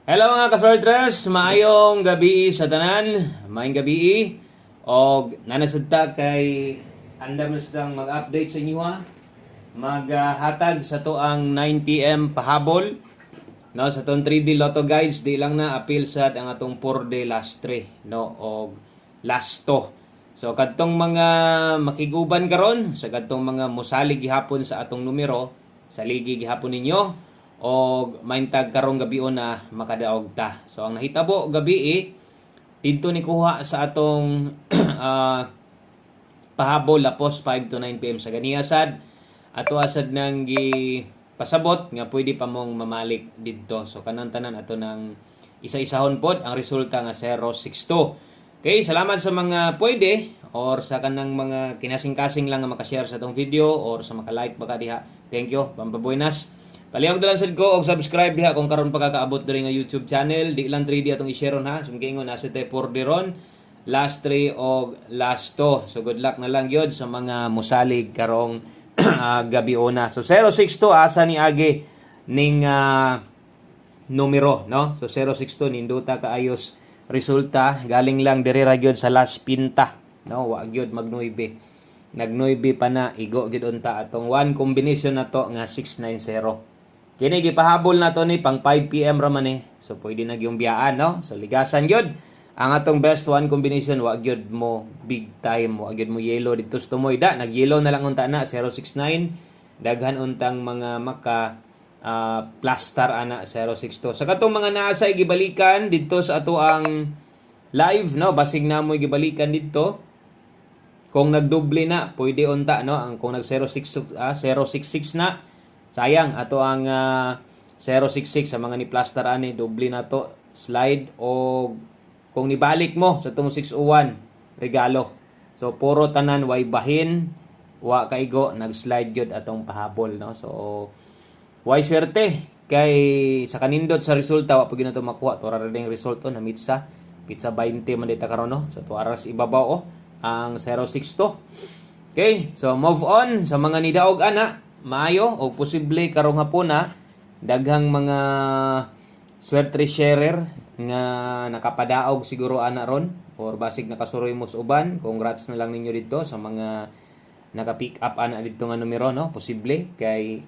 Hello mga kaswertres, maayong gabi sa tanan, maayong gabi og nanasudta kay andam na silang mag-update sa inyo ha. Maghatag sa to ang 9 PM pahabol. No, sa tong 3D Lotto Guides di lang na appeal sad ang atong 4D last 3 no og last 2. So kadtong mga makiguban karon sa kadtong mga mosalig gihapon sa atong numero sa ligi gihapon ninyo og maintag karong gabi na makadaog ta. So ang nahitabo gabi dito ni kuha sa atong pahabol lapos 5 to 9 PM sa ganiya sad ato asad nang gi pasabot nga pwede pa mong mamalik didto. So kanang tanan ato nang isa-isahon pod ang resulta nga 062. Okay, salamat sa mga pwede or sa kanang mga kinasing-kasing lang nga makashare sa tong video or sa maka-like baka diha. Thank you, pampabuenas. Palihog dalan sad ko og subscribe diha kung karon pagkakaabot diri nga YouTube channel. Di lang 3D atong i-share ha. Sumgingon nasa te 4D ron. Last 3 og last 2. So good luck na lang gyud sa mga musalig karong gabi una. So 062 asa ni agi ning numero no. So 062 ninduta kaayos resulta galing lang diri ra gyud sa last pinta no. Wa gyud mag 9. Nag 9 pa na igo gyud unta atong one combination na to nga 690. Kini gipahabol na to ni pang 5 PM ra man So pwede na gyung biyaan no. So ligasan gyud ang atong best one combination wa gyud mo big time, wa gyud mo yellow dito sa tumoy da. Nag-yellow na lang unta na 069. Daghan untang mga maka plaster ana 062. Sa katong mga naasay gibalikan dito sa ato ang live no, basig na mo gibalikan dito. Kung nagdoble na, pwede unta no. Ang kung nag 066 na sayang ato ang 066 sa mga ni plaster ani doble na to slide o kung nibalik mo sa tong 601 regalo. So puro tanan way bahin wa kaigo nag-slide gyud atong pahabol no. So way swerte kay sa kanindot sa resulta wa pud nato makuha to ra ding resulto na pizza 20 man dita karon no. So tuara sa ibabaw ang 062. Okay, so move on sa mga nidaog ana maayo o posible karong hapon na daghang mga swerte sharer nga nakapadaog siguro ana ron or basig nakasuroy mo sa uban. Congrats na lang ninyo dito sa mga naka-pick up ana dito nga numero no. Posible kay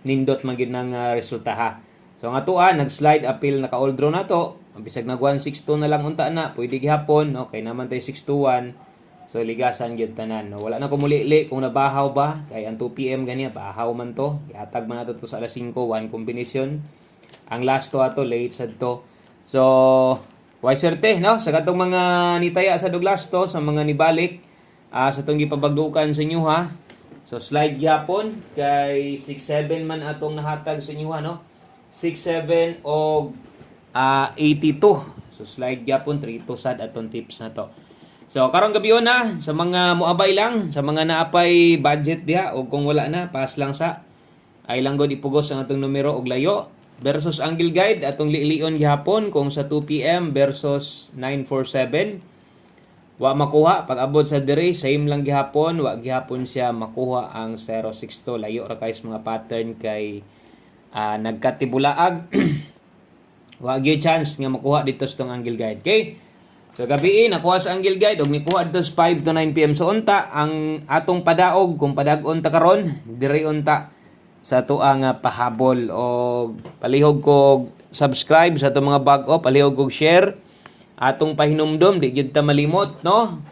nindot man gid nang resulta ha. So ang atoa nag-slide appeal naka-all draw na to. Bisag nag 162 na lang unta na pwede gihapon okay naman tay 621. So ligasan gyud tanan no. Wala na ko muli kung nabahaw ba kay ang 2 PM ganiya bahaw man to. Ihatag man nato to sa alas 5 one combination. Ang last to ato late sad to. So way swerte no sa katong mga nitaya sa Douglas to sa mga nibalik sa tong gipabagdukan sa inyo ha. So slide gyapon kay 67 man atong nahatag sa inyo ha no. 67 og 82. So slide gyapon 3 to sad atong tips na to. So karong gabi na sa mga muabay lang, sa mga naapay budget diha o kung wala na pass lang sa ay lang god ipugos ang atong numero og layo versus angle guide atong liilion gihapon kung sa 2 PM versus 947 wa makuha pag abot sa diri same lang gihapon wa gihapon siya makuha ang 062 layo ra kay mga pattern kay nagkatibulaag wa gyud chance nga makuha dito sa tong angle guide. Okay? So gabi nakuha sa angle guide og nikuha dito sa 5 to 9 PM. So unta ang atong padaog kung padag-on ta karon diri unta sa tuang pahabol og palihog ko subscribe sa atong mga bag-o, palihog og share atong pahinumdom di gyud ta malimot no.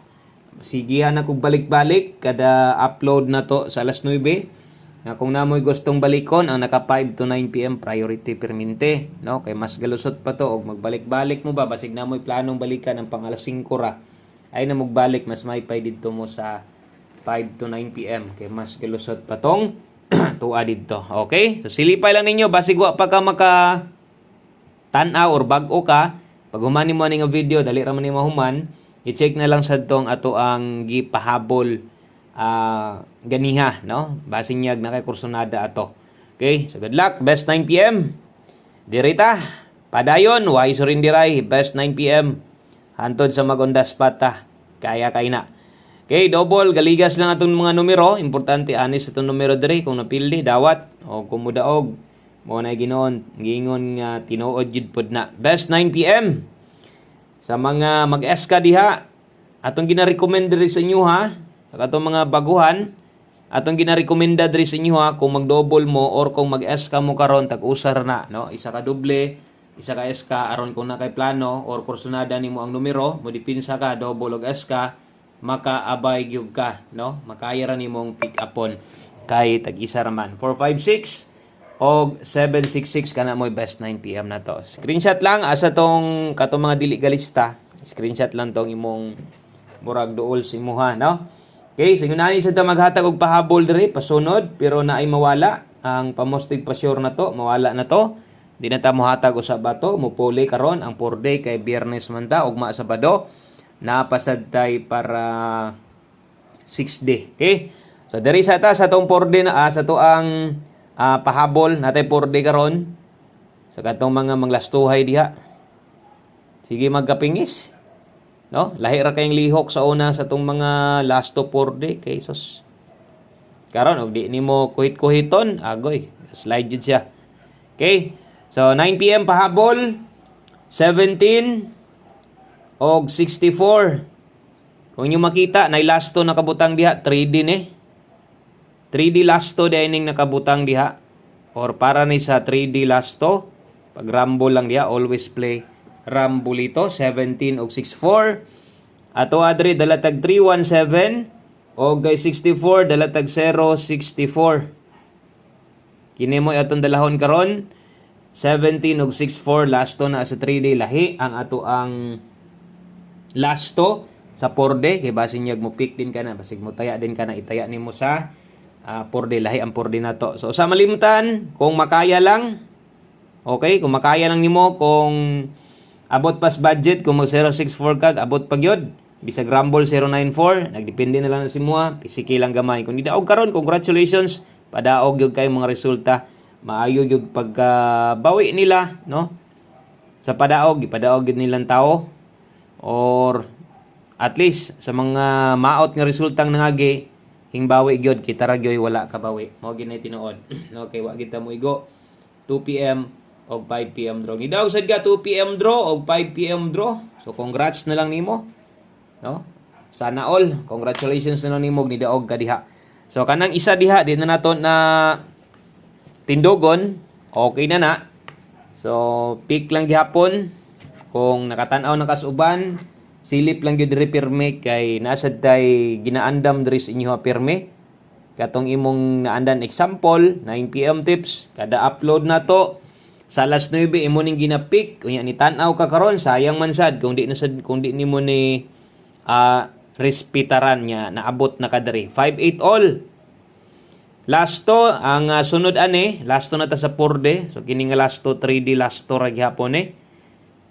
Sigihan na kog balik-balik kada upload na to sa alas 9. Na kung namoy gustong balikon ang naka 5 to 9 PM priority perminte no kay mas galusot pa to og magbalik-balik mo ba basig namoy planong balikan ang pang alas 5 ra ay na magbalik mas may pay didto mo sa 5 to 9 PM kay mas galusot pa tong tuwa didto. Okay, so silipay lang ninyo basig wa pa ka maka tan-aw or bag-o ka pag humani mo ning video dali ra man ni mahuman i-check na lang sad tong ato ang gipahabol ganiha no basing nyag na kay kursonada ato. Okay, so good luck, best 9 PM dirita padayon way surindiray best 9 PM hantod sa magundas pata kaya kay na. Okay, double galigas lang atong mga numero, importante anis atong numero diri kung napildi dawat o kumudaog Mo na ginoon, gingon nga tinuod jud pod na. Best 9 PM. Sa mga mag-eska diha, atong gina-recommend diri sa inyo ha. Sa atong mga baguhan, atong gina-recommenda diri sa inyo ha kung mag-double mo or kung mag-eska mo karon tag-usar na, no? Isa ka doble, isa ka eska aron kung nakay plano or kursunada nimo ang numero, mo dipinsa ka double og eska, makaabay gyud ka, no? Makaya ra nimong pick upon kay tag-isa ra man. 456 og 766 kana mo best 9 PM na to. Screenshot lang asa tong katong mga dili galista. Screenshot lang tong imong murag duol sa imuha, no? Okay, so yun sa ta maghatag og pahabol diri pasunod pero naay mawala ang pamostig pa sure na to, mawala na to. Di na ta mohatag usab bato, mupuli karon ang 4 day kay Biyernes man ta ugma sa Sabado. Napasad tay para 6 day. Okay? So diri sa ta sa tong 4 day na sa to ang pahabol natay 4 day karon sa katong mga manglastuhay diha. Sige magkapingis. No? Lahi ra kayong lihok sa una sa tong mga last to 4 day kay sus. Karon og di nimo kuhit-kuhiton, agoy, slide jud siya. Okay? So 9 PM pahabol, 17 og 64. Kung inyo makita, nay last to nakabutang diha, 3D ni. 3D last to dining nakabutang diha. Or para ni sa 3D last to, pag rumble lang diha, always play rumble ito, 17 og 64. Ato adri dalatag 317 og kay 64 dalatag 064. Kini mo atong dalahon karon 17 og 64 last to na sa 3D lahi ang ato ang last to sa 4D kay basin niya mo pick din kana basig mo taya din kana itaya nimo sa 4D lahi ang 4D na to. So sa malimutan kung makaya lang, okay, kung makaya lang nimo, kung abot pas budget, kung mag 064 kag abot pa gyud bisag rumble 094 nagdepende na lang sa imo, pisiki lang gamay. Kung di daog karon, congratulations, padaog gyud kay mga resulta, maayo gyud pagbawi nila, no? Sa padaog, ipadaog gyud nilang tao or at least sa mga maot nga resultang nangagi hingbawi gyud kita ra gyud wala kabawi. Mao gyud nay tinuod. Okay, wa kita mo igo 2 PM o 5 PM draw. Nidaog sad ka 2 PM draw o 5 PM draw. So congrats na lang nimo. No? Sana all. Congratulations na lang nimo nidaog ka diha. So kanang isa diha di na nato na tindogon. Okay na na. So pick lang gihapon kung nakatan-aw na kasuban, silip lang gyud diri pirme kay nasad tay ginaandam diri sa inyo pirme. Katong imong naandan example, 9 PM tips, kada upload na to sa alas 9 imo ning gina-pick unya ni tan-aw ka karon sayang man sad kung di nimo ni respetaran niya naabot na kadiri 5-8 all. Last to ang sunod ani, last to na ta sa 4D. So kini nga last to 3D last to ra gyapon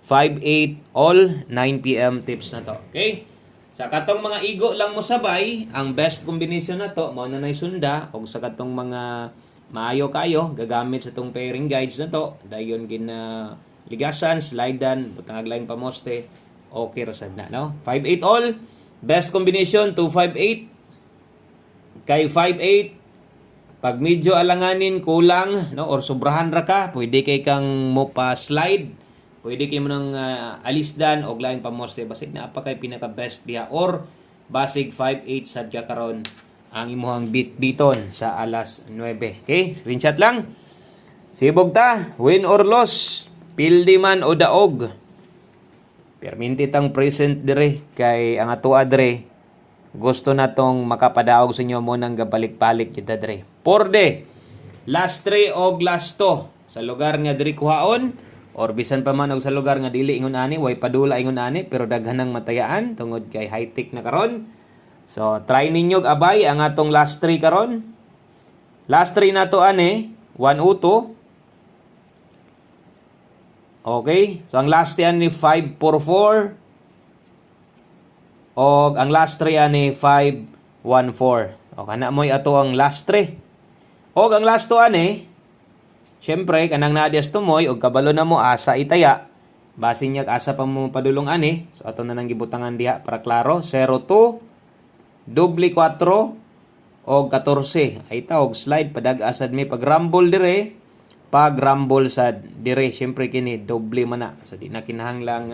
5-8 all 9 PM tips na to. Okay? Sa katong mga igo lang mo sabay, ang best combination na to mao na nay sunda og sa katong mga maayo kayo gagamit sa tong pairing guides na to, dayon gina ligasan, slidean, butang aglaing pamoste, okay ra sad na, no? 5-8 all, best combination 2-5-8 kay 5-8 pag medyo alanganin kulang, no, or sobrahan ra ka, pwede kay kang mo pa slide, pwede kay mo nang alisdan og laing pamoste basig na apa kay pinaka best diha or basig 5-8 sadya karon ang imuhang biton sa alas 9. Okay? Screenshot lang. Sibog ta, win or loss, pildi man o daog. Perminti tang present dire kay ang ato adre gusto natong makapadaog sa inyo mo nang gabalik-balik kita dire. 4D, last 3 og last 2 sa lugar nga diri kuhaon or bisan pa man og sa lugar nga dili ingon ani, way padula ingon ani pero daghan nang matayaan tungod kay high-tech na karon. So, try ninyo abay ang atong last 3 karon. Last 3 na to ani, 1-2. Okay? So, ang last 3 ani 5-4-4. O ang last 3 ani 5-1-4. O, kana mo'y ato ang last 3. O, ang last 2 ani, syempre, kanang nadias tumoy, o kabalo na mo asa itaya. Basin niya asa pa mo padulong ani. So, ato na nang gibutangan diha para klaro. 0-2. Doble 4 o 14 ay tawag slide padag asad may pag rumble dire pag rumble sad dire syempre kini doble man na. So di na kinahanglang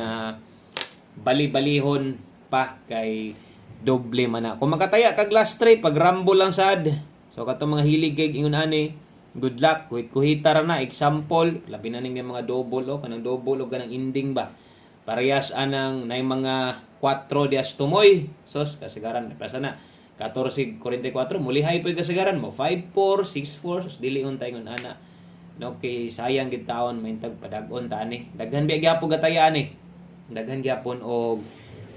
bali-balihon pa kay doble man na. Kung makataya kag last 3 pag rumble lang sad. So katong mga hilig kay ingon ani, good luck. Kuhita ra na example, labi na ning mga double o kanang double o kanang ending ba. Parehas anang nay mga 4 dias tumoy. Sos kasagaran pasa na 14:44 muli hay poy kasagaran mo 5-4 6-4 sos dili untay ngon ana. No kay sayang gid taon maintag padag-on ta ani. Daghan biya gyapon gataya ani. Daghan gyapon og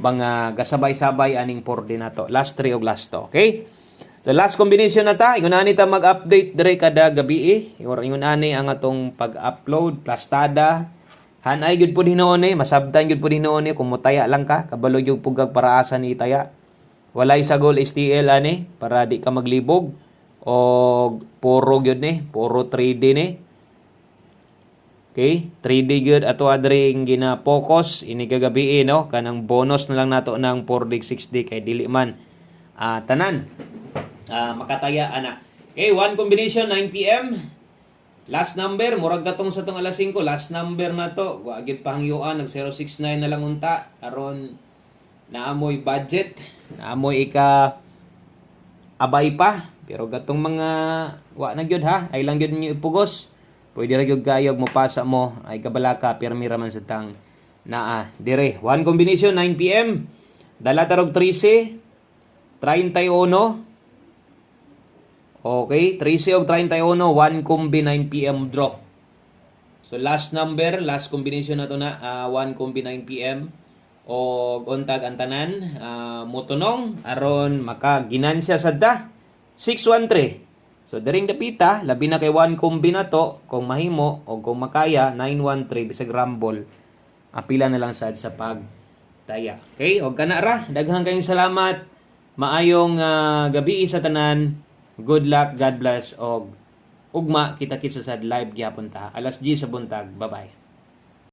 mga gasabay-sabay aning 4 din nato. Last 3 og last 2, okay? So last combination na ta, ingon ani ta mag-update dire kada gabi or ingon ani ang atong pag-upload plastada. Hanay gyud pud hinoon masabtan gyud pud hinoon kung motaya lang ka, kabalo gyud pugag paraasa ni taya. Walay sagol STL ani para di ka maglibog o puro gyud ni, puro 3D ni. Okay, 3D gyud ato adring gina-focus ini kagabi no, kanang bonus na lang nato ng 4D 6D kay dili man tanan makataya ana. Okay, one combination 9 PM. Last number murag katong sa tong alas 5, last number na to. Wa gyud pangyuan nag 069 na lang unta aron naamoy budget, naamoy ika abay pa. Pero gatong mga wa na gyud ha, ay lang gyud ninyo ipugos. Pwede ra gyud kayog mo pasa mo ay kabalaka pirmi ra man sa tang naa dire. One combination 9 PM. Dala tarog 13 31. Okay, 13 og 31, 1 combi 9 PM draw. So last number, last combination na to na 1 combi 9 PM og untag ang tanan motunong aron makaginansya sadda 613. So daring dapita labi na kay 1 combi na to kung mahimo o kung makaya 913 bisag rumble. Apila na lang sad sa pagtaya. Okay, og kana ra daghang kayong salamat. Maayong gabi sa tanan. Good luck, God bless, og ugma kita-kits sa live gyapon ta. Alas 10 sa buntag. Bye-bye.